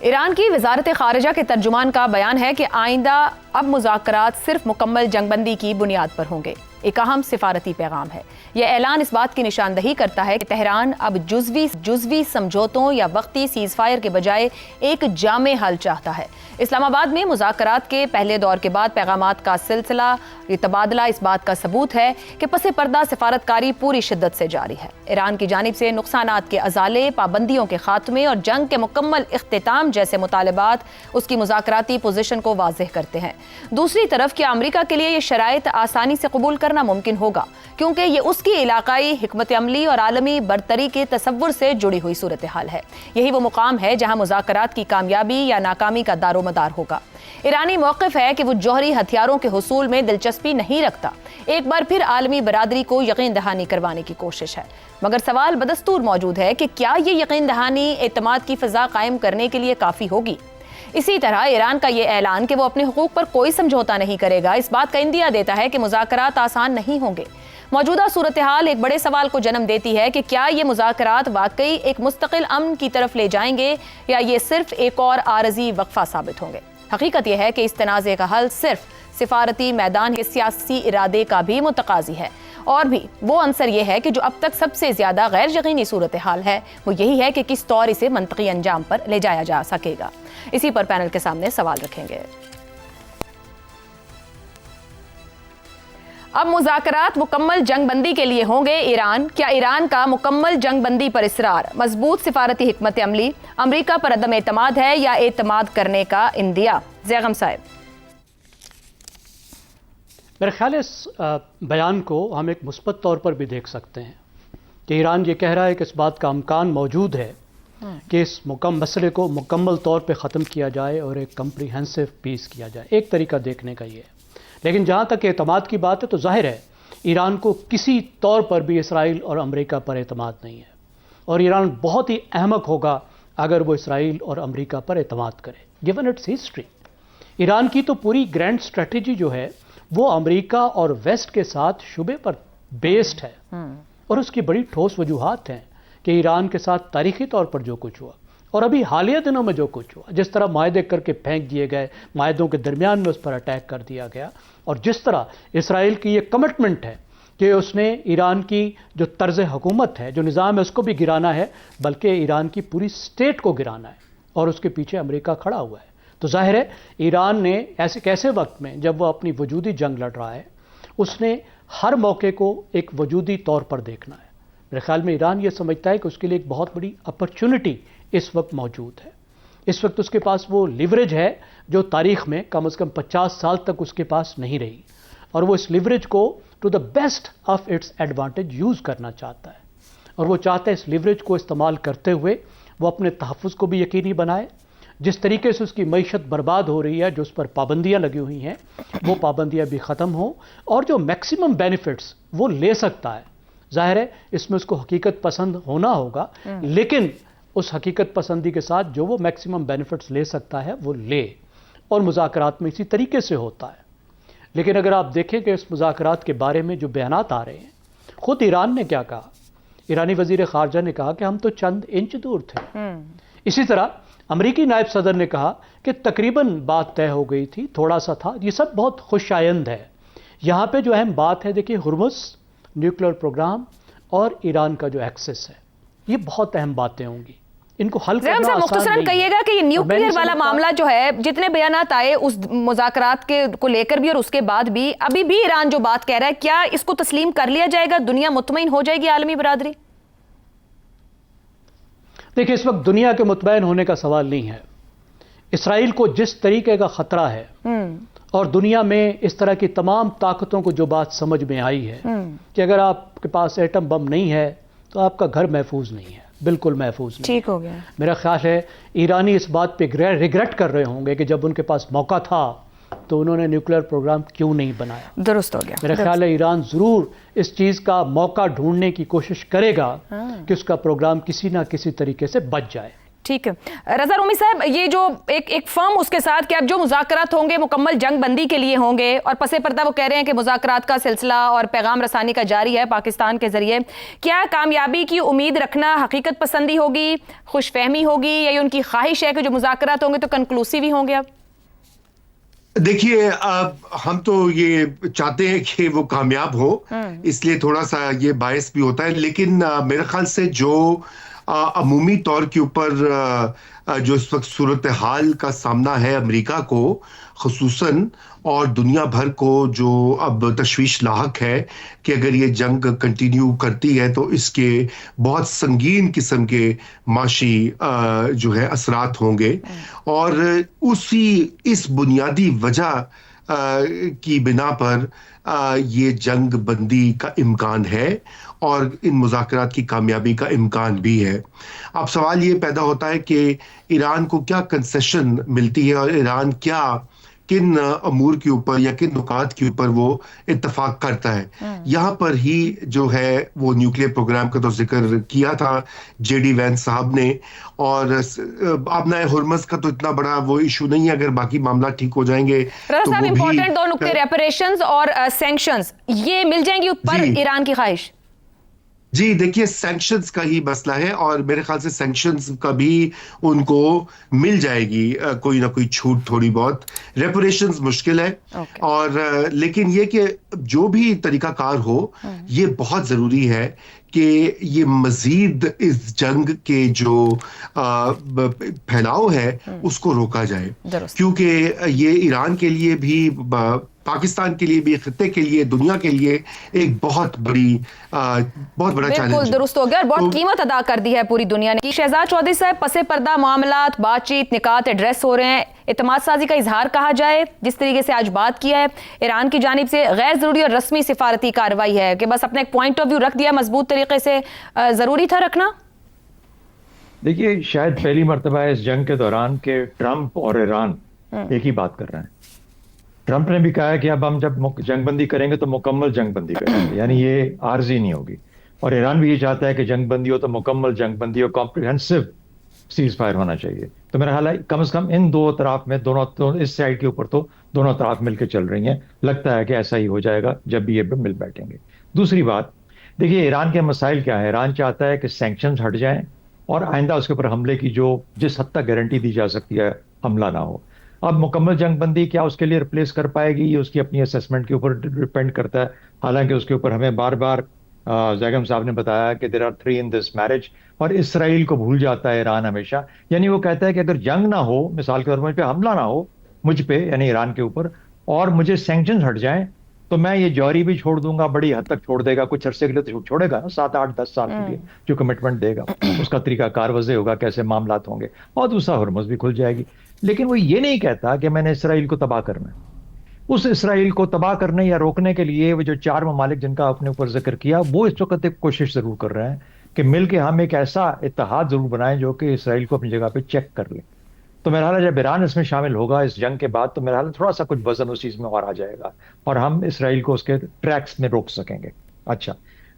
ایران کی وزارت خارجہ کے ترجمان کا بیان ہے کہ آئندہ اب مذاکرات صرف مکمل جنگ بندی کی بنیاد پر ہوں گے۔ ایک اہم سفارتی پیغام ہے۔ یہ اعلان اس بات کی نشاندہی کرتا ہے کہ تہران اب جزوی سمجھوتوں یا وقتی سیز فائر کے بجائے ایک جامع حل چاہتا ہے۔ اسلام آباد میں مذاکرات کے پہلے دور کے بعد پیغامات کا سلسلہ یہ تبادلہ اس بات کا ثبوت ہے کہ پس پردہ سفارتکاری پوری شدت سے جاری ہے۔ ایران کی جانب سے نقصانات کے ازالے، پابندیوں کے خاتمے اور جنگ کے مکمل اختتام جیسے مطالبات اس کی مذاکراتی پوزیشن کو واضح کرتے ہیں۔ دوسری طرف کیا امریکہ کے لیے یہ شرائط آسانی سے قبول کرنا ممکن ہوگا، کیونکہ یہ اس کی علاقائی حکمت عملی اور عالمی برتری کے تصور سے جڑی ہوئی صورتحال ہے۔ یہی وہ مقام ہے جہاں مذاکرات کی کامیابی یا ناکامی کا دار و مدار ہوگا۔ ایرانی موقف ہے کہ وہ جوہری ہتھیاروں کے حصول میں دلچسپی نہیں رکھتا، ایک بار پھر عالمی برادری کو یقین دہانی کروانے کی کوشش ہے، مگر سوال بدستور موجود ہے کہ کیا یہ یقین دہانی اعتماد کی فضا قائم کرنے کے لیے کافی ہوگی؟ اسی طرح ایران کا یہ اعلان کہ وہ اپنے حقوق پر کوئی سمجھوتا نہیں کرے گا اس بات کا اندیا دیتا ہے کہ مذاکرات آسان نہیں ہوں گے۔ موجودہ صورتحال ایک بڑے سوال کو جنم دیتی ہے کہ کیا یہ مذاکرات واقعی ایک مستقل امن کی طرف لے جائیں گے یا یہ صرف ایک اور عارضی وقفہ ثابت ہوں گے۔ حقیقت یہ ہے کہ اس تنازع کا حل صرف سفارتی میدان کے سیاسی ارادے کا بھی متقاضی ہے، اور بھی وہ عنصر یہ ہے کہ جو اب تک سب سے زیادہ غیر یقینی صورتحال ہے وہ یہی ہے کہ کس طور اسے منطقی انجام پر لے جایا جا سکے گا۔ اسی پر پینل کے سامنے سوال رکھیں گے۔ اب مذاکرات مکمل جنگ بندی کے لیے ہوں گے ایران؟ کیا ایران کا مکمل جنگ بندی پر اصرار مضبوط سفارتی حکمت عملی امریکہ پر عدم اعتماد ہے یا اعتماد کرنے کا اندیا؟ زیغم صاحب، میرے خیال ہے اس بیان کو ہم ایک مثبت طور پر بھی دیکھ سکتے ہیں کہ ایران یہ کہہ رہا ہے کہ اس بات کا امکان موجود ہے کہ اس مسئلے کو مکمل طور پہ ختم کیا جائے اور ایک کمپریہنسو پیس کیا جائے۔ ایک طریقہ دیکھنے کا یہ ہے، لیکن جہاں تک اعتماد کی بات ہے تو ظاہر ہے ایران کو کسی طور پر بھی اسرائیل اور امریکہ پر اعتماد نہیں ہے، اور ایران بہت ہی احمق ہوگا اگر وہ اسرائیل اور امریکہ پر اعتماد کرے۔ گیون اٹس ہسٹری، ایران کی تو پوری گرینڈ اسٹریٹجی جو ہے وہ امریکہ اور ویسٹ کے ساتھ شبے پر بیسڈ ہے، اور اس کی بڑی ٹھوس وجوہات ہیں کہ ایران کے ساتھ تاریخی طور پر جو کچھ ہوا اور ابھی حالیہ دنوں میں جو کچھ ہوا، جس طرح معاہدے کر کے پھینک دیے گئے، معاہدوں کے درمیان میں اس پر اٹیک کر دیا گیا، اور جس طرح اسرائیل کی یہ کمٹمنٹ ہے کہ اس نے ایران کی جو طرز حکومت ہے، جو نظام ہے، اس کو بھی گرانا ہے، بلکہ ایران کی پوری سٹیٹ کو گرانا ہے، اور اس کے پیچھے امریکہ کھڑا ہوا ہے۔ تو ظاہر ہے ایران نے ایسے وقت میں جب وہ اپنی وجودی جنگ لڑ رہا ہے، اس نے ہر موقع کو ایک وجودی طور پر دیکھنا ہے۔ میرے خیال میں ایران یہ سمجھتا ہے کہ اس کے لیے ایک بہت بڑی اپرچونٹی اس وقت موجود ہے۔ اس وقت اس کے پاس وہ لیوریج ہے جو تاریخ میں کم از کم 50 سال تک اس کے پاس نہیں رہی، اور وہ اس لیوریج کو to the best of its advantage use کرنا چاہتا ہے، اور وہ چاہتا ہے اس لیوریج کو استعمال کرتے ہوئے وہ اپنے تحفظ کو بھی یقینی بنائے۔ جس طریقے سے اس کی معیشت برباد ہو رہی ہے، جو اس پر پابندیاں لگی ہوئی ہیں، وہ پابندیاں بھی ختم ہوں، اور جو میکسیمم بینیفٹس وہ لے سکتا ہے۔ ظاہر ہے اس میں اس کو حقیقت پسند ہونا ہوگا، لیکن اس حقیقت پسندی کے ساتھ جو وہ میکسیمم بینیفٹس لے سکتا ہے وہ لے، اور مذاکرات میں اسی طریقے سے ہوتا ہے۔ لیکن اگر آپ دیکھیں کہ اس مذاکرات کے بارے میں جو بیانات آ رہے ہیں، خود ایران نے کیا کہا؟ ایرانی وزیر خارجہ نے کہا کہ ہم تو چند انچ دور تھے۔ اسی طرح امریکی نائب صدر نے کہا کہ تقریباً بات طے ہو گئی تھی، تھوڑا سا تھا۔ یہ سب بہت خوش آئند ہے۔ یہاں پہ جو اہم بات ہے، دیکھیے، ہرمز نیوکلیر پروگرام اور ایران کا جو ایکسس ہے، یہ بہت اہم باتیں ہوں گی، ان کو حل کرنا آسان نہیں ہے۔ مختصراً کہیے گا کہ یہ نیوکلیئر والا معاملہ جو ہے، جتنے بیانات آئے اس مذاکرات کے کو لے کر بھی اور اس کے بعد بھی، ابھی بھی ایران جو بات کہہ رہا ہے، کیا اس کو تسلیم کر لیا جائے گا؟ دنیا مطمئن ہو جائے گی، عالمی برادری؟ دیکھیں، اس وقت دنیا کے مطمئن ہونے کا سوال نہیں ہے۔ اسرائیل کو جس طریقے کا خطرہ ہے، اور دنیا میں اس طرح کی تمام طاقتوں کو جو بات سمجھ میں آئی ہے کہ اگر آپ کے پاس ایٹم بم نہیں ہے تو آپ کا گھر محفوظ نہیں ہے، بالکل محفوظ نہیں۔ ٹھیک ہو گیا۔ میرا خیال ہے ایرانی اس بات پہ ریگریٹ کر رہے ہوں گے کہ جب ان کے پاس موقع تھا تو انہوں نے نیوکلیر پروگرام کیوں نہیں بنایا۔ درست ہو گیا۔ میرا خیال ہے ایران ضرور اس چیز کا موقع ڈھونڈنے کی کوشش کرے گا کہ اس کا پروگرام کسی نہ کسی طریقے سے بچ جائے۔ ٹھیک ہے رضا رومی صاحب، یہ جو ایک فرم اس کے ساتھ کہ اب جو مذاکرات ہوں گے مکمل جنگ بندی کے لیے ہوں گے، اور پس پردہ وہ کہہ رہے ہیں کہ مذاکرات کا سلسلہ اور پیغام رسانی کا جاری ہے پاکستان کے ذریعے، کیا کامیابی کی امید رکھنا حقیقت پسندی ہوگی، خوش فہمی ہوگی، یا یہ ان کی خواہش ہے کہ جو مذاکرات ہوں گے تو کنکلوسیو ہی ہوں گے؟ اب دیکھیے ہم تو یہ چاہتے ہیں کہ وہ کامیاب ہو، اس لیے تھوڑا سا یہ باعث بھی ہوتا ہے، لیکن میرے خیال سے جو عمومی طور کے اوپر جو اس وقت صورتحال کا سامنا ہے امریکہ کو خصوصاً اور دنیا بھر کو، جو اب تشویش لاحق ہے کہ اگر یہ جنگ کنٹینیو کرتی ہے تو اس کے بہت سنگین قسم کے معاشی جو ہے اثرات ہوں گے، اور اس بنیادی وجہ کی بنا پر یہ جنگ بندی کا امکان ہے اور ان مذاکرات کی کامیابی کا امکان بھی ہے۔ اب سوال یہ پیدا ہوتا ہے کہ ایران کو کیا کنسیشن ملتی ہے اور ایران کن امور کے اوپر یا کن نکات کے اوپر وہ اتفاق کرتا ہے۔ یہاں پر ہی جو ہے وہ نیوکلیئر پروگرام کا تو ذکر کیا تھا جے ڈی وینس صاحب نے، اور آبنائے ہرمز کا تو اتنا بڑا وہ ایشو نہیں ہے، اگر باقی معاملات ٹھیک ہو جائیں گے تو وہ بھی امپورٹنٹ دو نکتے، ریپریشنز اور سینکشنز، یہ مل جائیں گی اوپر ایران کی خواہش؟ جی دیکھیے سینکشنز کا ہی مسئلہ ہے، اور میرے خیال سے سینکشنز کا بھی ان کو مل جائے گی کوئی نہ کوئی چھوٹ تھوڑی بہت۔ ریپریشنز مشکل ہے، اور لیکن یہ کہ جو بھی طریقہ کار ہو یہ بہت ضروری ہے کہ یہ مزید اس جنگ کے جو پھیلاؤ ہے اس کو روکا جائے، کیونکہ یہ ایران کے لیے بھی، پاکستان کے لیے بھی، خطے کے لیے، دنیا کے لیے ایک بہت بڑا چیلنج ہے۔ بالکل درست ہو گیا، اور بہت قیمت ادا کر دی ہے پوری دنیا نے۔ شہزاد چودھری صاحب، پس پردہ معاملات، بات چیت، نکات ایڈریس ہو رہے ہیں، اعتماد سازی کا اظہار کہا جائے، جس طریقے سے آج بات کیا ہے ایران کی جانب سے، غیر ضروری اور رسمی سفارتی کارروائی ہے کہ بس اپنا ایک پوائنٹ آف ویو رکھ دیا مضبوط طریقے سے، ضروری تھا رکھنا؟ دیکھیے شاید پہلی مرتبہ اس جنگ کے دوران کہ ٹرمپ اور ایران ایک ہی بات کر رہے ہیں۔ ٹرمپ نے بھی کہا ہے کہ اب ہم جب جنگ بندی کریں گے تو مکمل جنگ بندی کریں گے، یعنی یہ عارضی نہیں ہوگی، اور ایران بھی یہ چاہتا ہے کہ جنگ بندی ہو تو مکمل جنگ بندی اور کمپریہنسو سیز فائر ہونا چاہیے۔ تو میرا خیال ہے کم از کم ان دو اطراف میں، دونوں اس سائڈ کے اوپر تو دونوں اطراف مل کے چل رہی ہیں، لگتا ہے کہ ایسا ہی ہو جائے گا جب بھی یہ مل بیٹھیں گے۔ دوسری بات دیکھیے ایران کے مسائل کیا ہے، ایران چاہتا ہے کہ سینکشنز ہٹ جائیں اور آئندہ اس کے اوپر حملے کی جس حد تک گارنٹی دی جا سکتی ہے حملہ نہ ہو۔ اب مکمل جنگ بندی کیا اس کے لیے ریپلیس کر پائے گی، یہ اس کی اپنی اسیسمنٹ کے اوپر ڈیپینڈ کرتا ہے، حالانکہ اس کے اوپر ہمیں بار بار زیگم صاحب نے بتایا کہ there are 3 in this marriage, اور اسرائیل کو بھول جاتا ہے ایران ہمیشہ، یعنی وہ کہتا ہے کہ اگر جنگ نہ ہو، مثال کے طور پر مجھ پہ حملہ نہ ہو، مجھ پہ یعنی ایران کے اوپر، اور مجھے سینکشنز ہٹ جائیں تو میں یہ جوہری بھی چھوڑ دوں گا، بڑی حد تک چھوڑ دے گا، کچھ عرصے کے لیے تو چھوڑے گا، 7 8 10 سال کے لیے جو کمٹمنٹ دے گا، اس کا طریقہ کار واضح ہوگا کیسے معاملات ہوں گے، اور دوسرا ہرمز بھی کھل جائے گی۔ لیکن وہ یہ نہیں کہتا کہ میں نے اسرائیل کو تباہ کرنا ہے۔ اس اسرائیل کو تباہ کرنے یا روکنے کے لیے وہ جو 4 ممالک جن کا اپنے اوپر ذکر کیا، وہ اس وقت ایک کوشش ضرور کر رہے ہیں کہ مل کے ہم ایک ایسا اتحاد ضرور بنائیں جو کہ اسرائیل کو اپنی جگہ پہ چیک کر لیں۔ تو میرا حال ہے جب ایران اس میں شامل ہوگا اس جنگ کے بعد، تو میرا حال تھوڑا سا کچھ وزن اس چیز میں اور آ جائے گا، اور ہم اسرائیل کو اس کے ٹریکس میں روک سکیں گے۔ اچھا،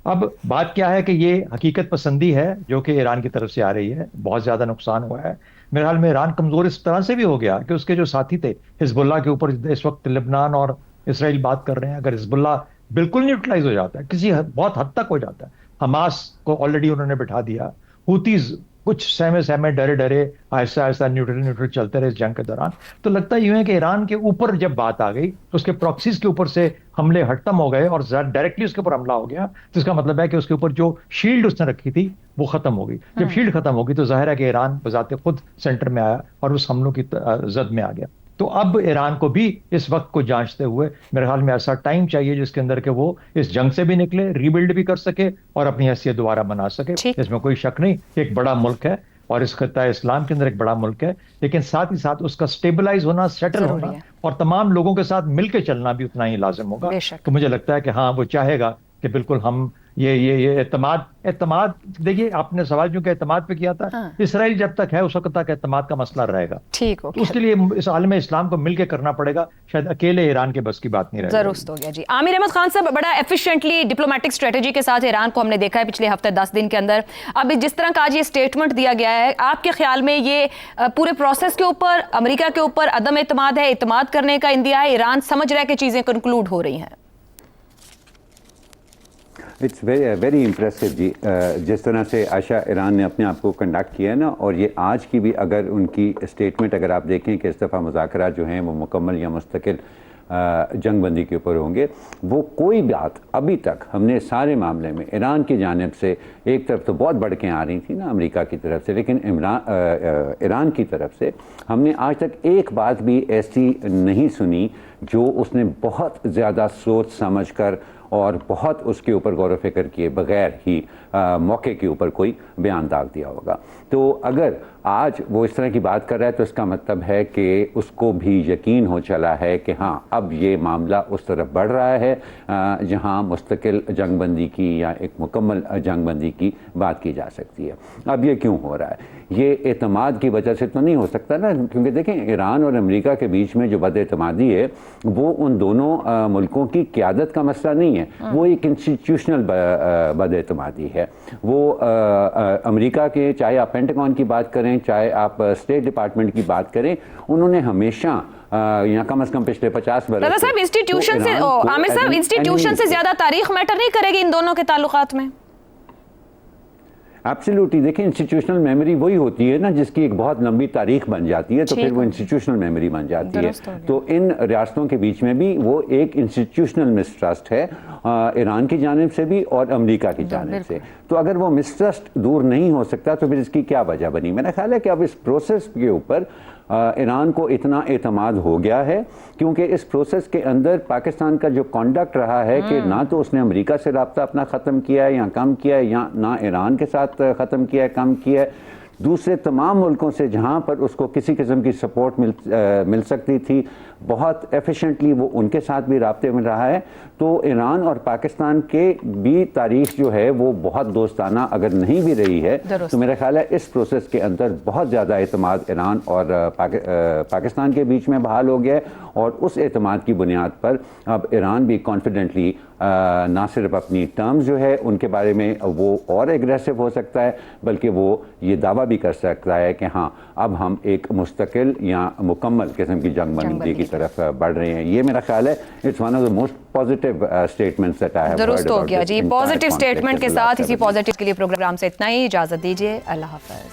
اب بات کیا ہے کہ یہ حقیقت پسندی ہے جو کہ ایران کی طرف سے آ رہی ہے، بہت زیادہ نقصان ہوا ہے۔ میرے حال میں ایران کمزور اس طرح سے بھی ہو گیا کہ اس کے جو ساتھی تھے حزب اللہ کے اوپر، اس وقت لبنان اور اسرائیل بات کر رہے ہیں، اگر حزب اللہ بالکل نیوٹرلائز ہو جاتا ہے، کسی بہت حد تک ہو جاتا ہے، حماس کو آلریڈی انہوں نے بٹھا دیا، ہوتیز کچھ سہمے ڈرے آہستہ آہستہ نیوٹرل چلتے رہے اس جنگ کے دوران، تو لگتا یوں ہے کہ ایران کے اوپر جب بات آ گئی، اس کے پراکسیز کے اوپر سے حملے ختم ہو گئے اور ڈائریکٹلی اس کے اوپر حملہ ہو گیا، تو اس کا مطلب ہے کہ اس کے اوپر جو شیلڈ اس نے رکھی تھی وہ ختم ہو گئی۔ جب شیلڈ ختم ہوگی تو ظاہر ہے کہ ایران بذات خود سینٹر میں آیا اور اس حملوں کی زد میں آ گیا۔ تو اب ایران کو بھی اس وقت کو جانچتے ہوئے میرے خیال میں ایسا ٹائم چاہیے جس کے اندر کہ وہ اس جنگ سے بھی نکلے، ری بلڈ بھی کر سکے اور اپنی حیثیت دوبارہ بنا سکے۔ اس میں کوئی شک نہیں، ایک بڑا ملک ہے اور اس خطہ اسلام کے اندر ایک بڑا ملک ہے، لیکن ساتھ ہی ساتھ اس کا سٹیبلائز ہونا، سیٹل ہونا اور تمام لوگوں کے ساتھ مل کے چلنا بھی اتنا ہی لازم ہوگا۔ تو مجھے لگتا ہے کہ ہاں وہ چاہے گا کہ بالکل ہم یہ اعتماد دیکھیے آپ نے سوال چونکہ اعتماد پہ کیا تھا، اسرائیل جب تک ہے اس وقت تک اعتماد کا مسئلہ رہے گا. ٹھیک ہو اس کے لیے اس عالم اسلام کو مل کے کرنا پڑے گا، شاید اکیلے ایران کے بس کی بات نہیں رہے گی. درست ہو گیا جی. عامر احمد خان صاحب، بڑا ایفیشینٹلی ڈپلومیٹک اسٹریٹجی کے ساتھ ایران کو ہم نے دیکھا ہے پچھلے ہفتے 10 دن کے اندر. اب جس طرح کا آج یہ اسٹیٹمنٹ دیا گیا ہے، آپ کے خیال میں یہ پورے پروسیس کے اوپر امریکہ کے اوپر عدم اعتماد ہے، اعتماد کرنے کا اندیا ہے؟ ایران سمجھ رہا ہے کہ چیزیں کنکلوڈ ہو رہی ہیں. اٹس ویری امپریسو جی. جس طرح سے عائشہ ایران نے اپنے آپ کو کنڈکٹ کیا ہے نا، اور یہ آج کی بھی اگر ان کی اسٹیٹمنٹ اگر آپ دیکھیں کہ اس دفعہ مذاکرات جو ہیں وہ مکمل یا مستقل جنگ بندی کے اوپر ہوں گے، وہ کوئی بات ابھی تک ہم نے سارے معاملے میں ایران کی جانب سے ایک طرف تو بہت بڑھ کے آ رہی تھی نا امریکہ کی طرف سے، لیکن ایران کی طرف سے ہم نے آج تک ایک بات بھی ایسی نہیں سنی جو اس نے بہت زیادہ سوچ سمجھ کر اور بہت اس کے اوپر غور و فکر کیے بغیر ہی موقع کے اوپر کوئی بیان داغ دیا ہوگا. تو اگر آج وہ اس طرح کی بات کر رہا ہے تو اس کا مطلب ہے کہ اس کو بھی یقین ہو چلا ہے کہ ہاں اب یہ معاملہ اس طرف بڑھ رہا ہے جہاں مستقل جنگ بندی کی یا ایک مکمل جنگ بندی کی بات کی جا سکتی ہے. اب یہ کیوں ہو رہا ہے؟ یہ اعتماد کی وجہ سے تو نہیں ہو سکتا نا، کیونکہ دیکھیں ایران اور امریکہ کے بیچ میں جو بد اعتمادی ہے وہ ان دونوں ملکوں کی قیادت کا مسئلہ نہیں ہے، وہ ایک انسٹیٹیوشنل بد اعتمادی ہے. وہ امریکہ کے، چاہے آپ پینٹاگون کی بات کریں چاہے آپ اسٹیٹ ڈپارٹمنٹ کی بات کریں، انہوں نے ہمیشہ یا کم از کم پچھلے 50 برس دادا صاحب انسٹیٹیوشن سے، عامر صاحب انسٹیٹیوشن سے زیادہ تاریخ میٹر نہیں کرے گی ان دونوں کے تعلقات میں؟ ایبسلیوٹلی. دیکھیں انسٹیٹیوشنل میموری وہی ہوتی ہے نا جس کی ایک بہت لمبی تاریخ بن جاتی ہے، تو پھر وہ انسٹیٹیوشنل میموری بن جاتی ہے. تو ان ریاستوں کے بیچ میں بھی وہ ایک انسٹیٹیوشنل مسٹرسٹ ہے ایران کی جانب سے بھی اور امریکہ کی جانب سے. تو اگر وہ مسٹرسٹ دور نہیں ہو سکتا تو پھر اس کی کیا وجہ بنی؟ میرا خیال ہے کہ اب اس پروسیس کے اوپر ایران کو اتنا اعتماد ہو گیا ہے کیونکہ اس پروسیس کے اندر پاکستان کا جو کانڈکٹ رہا ہے کہ نہ تو اس نے امریکہ سے رابطہ اپنا ختم کیا ہے یا کم کیا ہے، یا نہ ایران کے ساتھ ختم کیا ہے کم کیا ہے، دوسرے تمام ملکوں سے جہاں پر اس کو کسی قسم کی سپورٹ مل سکتی تھی بہت ایفیشینٹلی وہ ان کے ساتھ بھی رابطے میں رہا ہے. تو ایران اور پاکستان کے بھی تاریخ جو ہے وہ بہت دوستانہ اگر نہیں بھی رہی ہے تو میرا خیال ہے اس پروسیس کے اندر بہت زیادہ اعتماد ایران اور پاکستان کے بیچ میں بحال ہو گیا ہے، اور اس اعتماد کی بنیاد پر اب ایران بھی کانفیڈنٹلی نہ صرف اپنی ٹرمز جو ہے ان کے بارے میں وہ اور ایگریسو ہو سکتا ہے، بلکہ وہ یہ دعویٰ بھی کر سکتا ہے کہ ہاں اب ہم ایک مستقل یا مکمل قسم کی جنگ بندی کی طرف بڑھ رہے ہیں. یہ میرا خیال ہے it's one of the most positive statements that I have heard. درست ہو گیا جی. پازیٹیو اسٹیٹمنٹ کے ساتھ اسی پازیٹیو کے لیے پروگرام سے اتنا ہی. اجازت دیجیے. اللہ حافظ.